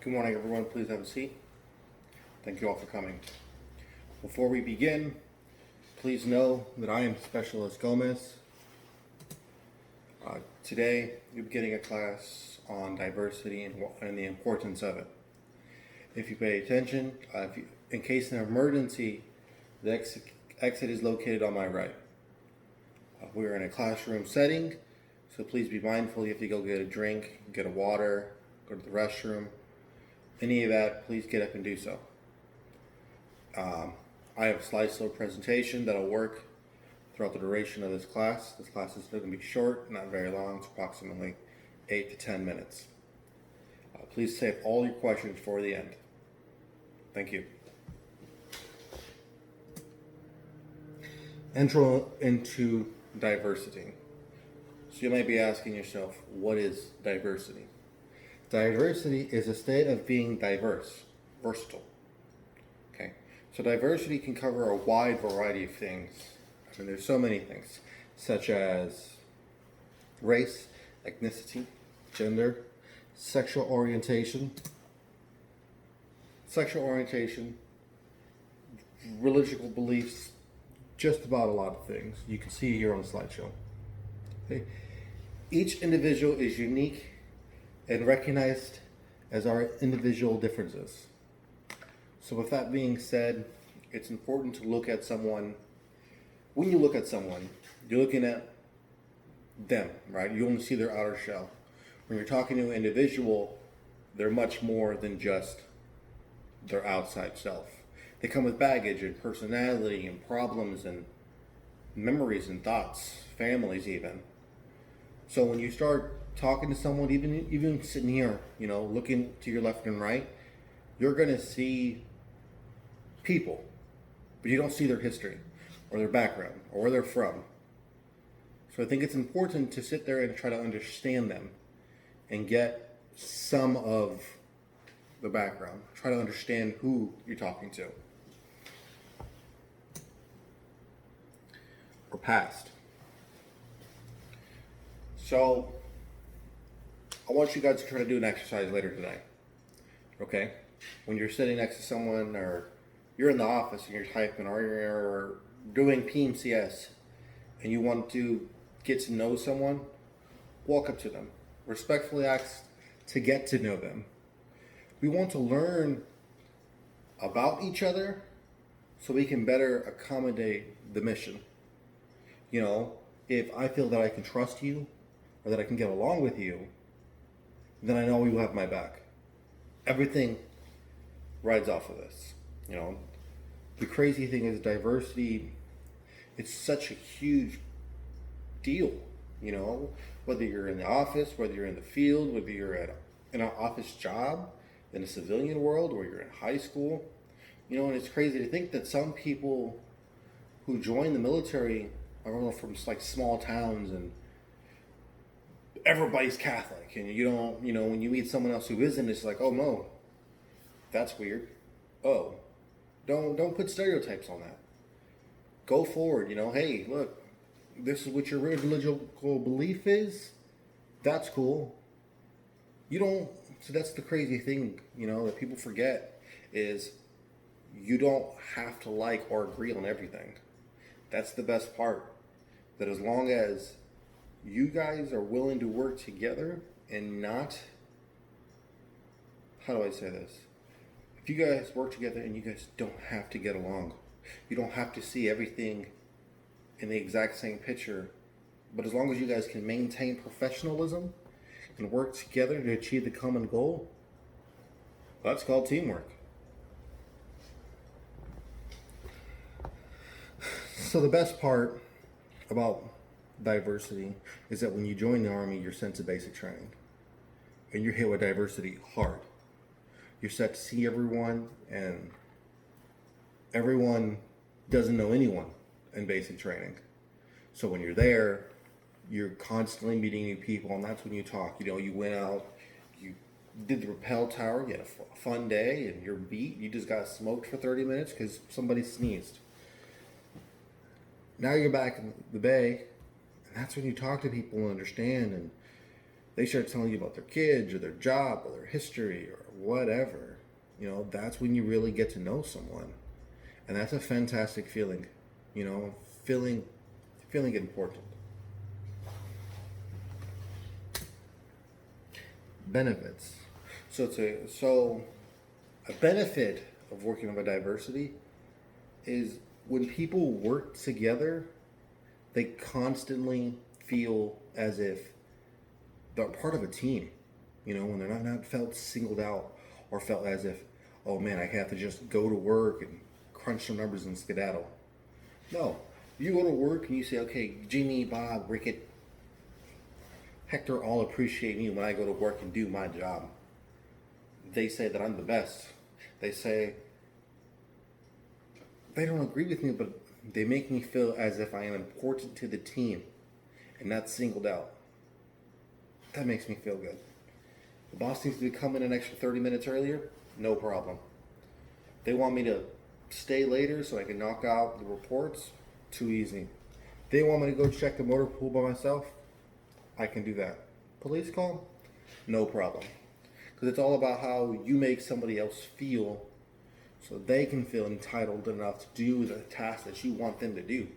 Good morning, everyone. Please have a seat. Thank you all for coming. Before we begin, please know that I am Specialist Gomez. Today, you'll be getting a class on diversity and the importance of it. If you pay attention, in case of an emergency, the exit is located on my right. We're in a classroom setting, so please be mindful. You have to go get a drink, get a water, go to the restroom. Any of that, please get up and do so. I have a slideshow presentation that'll work throughout the duration of this class. This class is going to be short, not very long. It's approximately 8 to 10 minutes. Please save all your questions for the end. Thank you. Intro into diversity. So you might be asking yourself, what is diversity? Diversity is a state of being diverse, versatile. Okay, so diversity can cover a wide variety of things. I mean, there's so many things, such as race, ethnicity, gender, sexual orientation, religious beliefs, just about a lot of things. You can see here on the slideshow. Okay, each individual is unique and recognized as our individual differences. So with that being said, it's important to look at someone. When you look at someone, you're looking at them, right? You only see their outer shell. When you're talking to an individual, they're much more than just their outside self. They come with baggage and personality and problems and memories and thoughts, families even. So when you start talking to someone, even sitting here, looking to your left and right, you're going to see people, but you don't see their history or their background or where they're from. So I think it's important to sit there and try to understand them and get some of the background. Try to understand who you're talking to. Or past. So I want you guys to try to do an exercise later tonight. Okay? When you're sitting next to someone, or you're in the office and you're typing, or you're doing PMCS and you want to get to know someone, walk up to them. Respectfully ask to get to know them. We want to learn about each other so we can better accommodate the mission. If I feel that I can trust you or that I can get along with you, then I know you have my back. Everything rides off of this. The crazy thing is diversity, it's such a huge deal. Whether you're in the office, whether you're in the field, whether you're in an office job, in a civilian world, or you're in high school. And it's crazy to think that some people who join the military are from like small towns and everybody's Catholic, and you don't, when you meet someone else who isn't, it's like, oh no, that's weird. Oh, don't put stereotypes on that. Go forward, hey, look, this is what your religious belief is. That's cool. So that's the crazy thing, that people forget is you don't have to like or agree on everything. That's the best part. That as long as you guys are willing to work together and not, how do I say this? If you guys work together and you guys don't have to get along, you don't have to see everything in the exact same picture, but as long as you guys can maintain professionalism and work together to achieve the common goal, that's called teamwork. So the best part about diversity is that when you join the Army, you're sent to basic training and you're hit with diversity hard. You're set to see everyone, and everyone doesn't know anyone in basic training. So when you're there, you're constantly meeting new people, and that's when you talk. You went out, you did the rappel tower, you had a fun day, and you're beat. You just got smoked for 30 minutes because somebody sneezed. Now you're back in the Bay, and that's when you talk to people and understand, and they start telling you about their kids or their job or their history or whatever. That's when you really get to know someone. And that's a fantastic feeling, feeling important. Benefits. So a benefit of working with diversity is when people work together, they constantly feel as if they're part of a team. When they're not felt singled out or felt as if, oh man, I have to just go to work and crunch some numbers and skedaddle. No, you go to work and you say, okay, Jimmy, Bob, Rickett, Hector all appreciate me when I go to work and do my job. They say that I'm the best. They say they don't agree with me, but they make me feel as if I am important to the team and not singled out. That makes me feel good. The boss needs to come in an extra 30 minutes earlier, no problem. They want me to stay later so I can knock out the reports, too easy. They want me to go check the motor pool by myself, I can do that. Police call, no problem. Because it's all about how you make somebody else feel so they can feel entitled enough to do the task that you want them to do.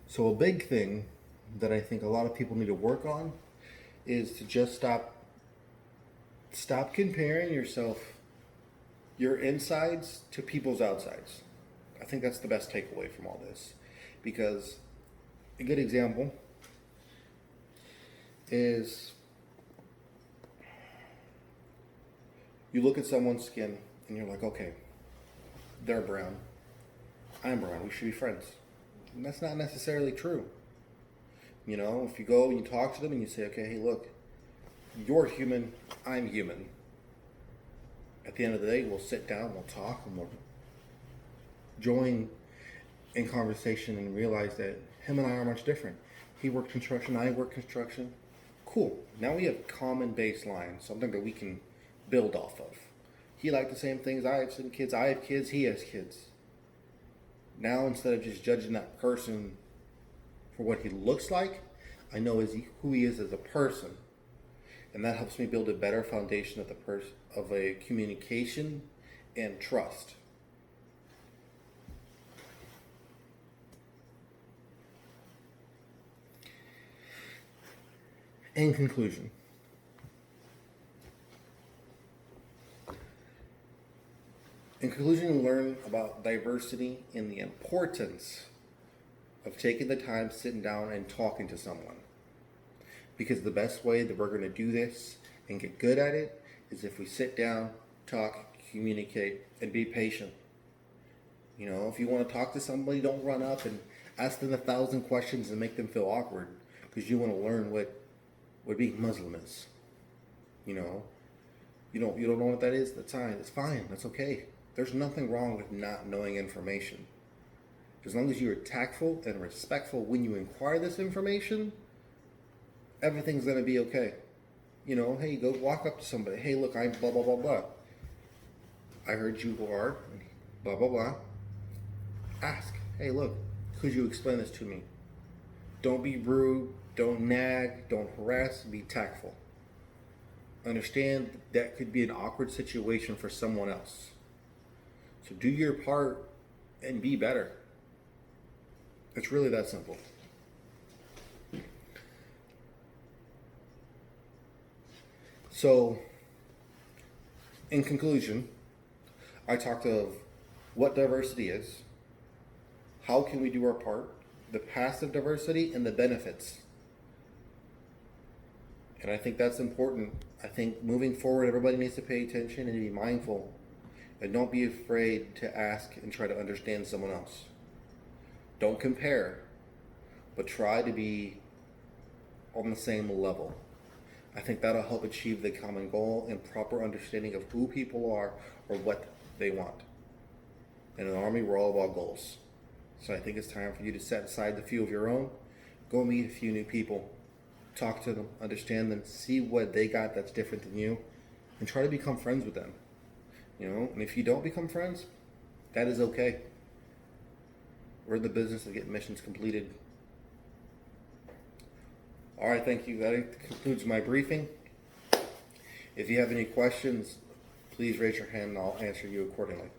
So a big thing that I think a lot of people need to work on is to just stop comparing your insides to people's outsides. I think that's the best takeaway from all this. Because a good example is you look at someone's skin and you're like, okay, they're brown, I'm brown, we should be friends. And that's not necessarily true. If you go and you talk to them and you say, okay, hey, look, you're human, I'm human. At the end of the day, we'll sit down, we'll talk, and we'll join in conversation and realize that him and I are much different. He worked construction, I work construction. Cool. Now we have common baseline, something that we can build off of. He liked the same things. I have some kids. I have kids. He has kids. Now, instead of just judging that person for what he looks like, I know who he is as a person. And that helps me build a better foundation of a communication and trust. In conclusion, we learn about diversity and the importance of taking the time, sitting down, and talking to someone. Because the best way that we're going to do this and get good at it is if we sit down, talk, communicate, and be patient. If you want to talk to somebody, don't run up and ask them 1,000 questions and make them feel awkward because you want to learn what being Muslim is. You don't know what that is. That's fine. It's fine. That's okay. There's nothing wrong with not knowing information. As long as you are tactful and respectful when you inquire this information, everything's gonna be okay. Hey, go walk up to somebody. Hey, look, I'm blah blah blah blah. I heard you are blah blah blah. Ask. Hey, look, could you explain this to me? Don't be rude. Don't nag. Don't harass. Be tactful. Understand that could be an awkward situation for someone else. So do your part and be better. It's really that simple. So, in conclusion, I talked of what diversity is, how can we do our part, the passive diversity, and the benefits. And I think that's important. I think moving forward, everybody needs to pay attention and be mindful. And don't be afraid to ask and try to understand someone else. Don't compare, but try to be on the same level. I think that'll help achieve the common goal and proper understanding of who people are or what they want. In an army, we're all about goals. So I think it's time for you to set aside a few of your own, go meet a few new people, talk to them, understand them, see what they got that's different than you, and try to become friends with them. And if you don't become friends, that is okay. We're in the business of getting missions completed. All right, thank you. That concludes my briefing. If you have any questions, please raise your hand and I'll answer you accordingly.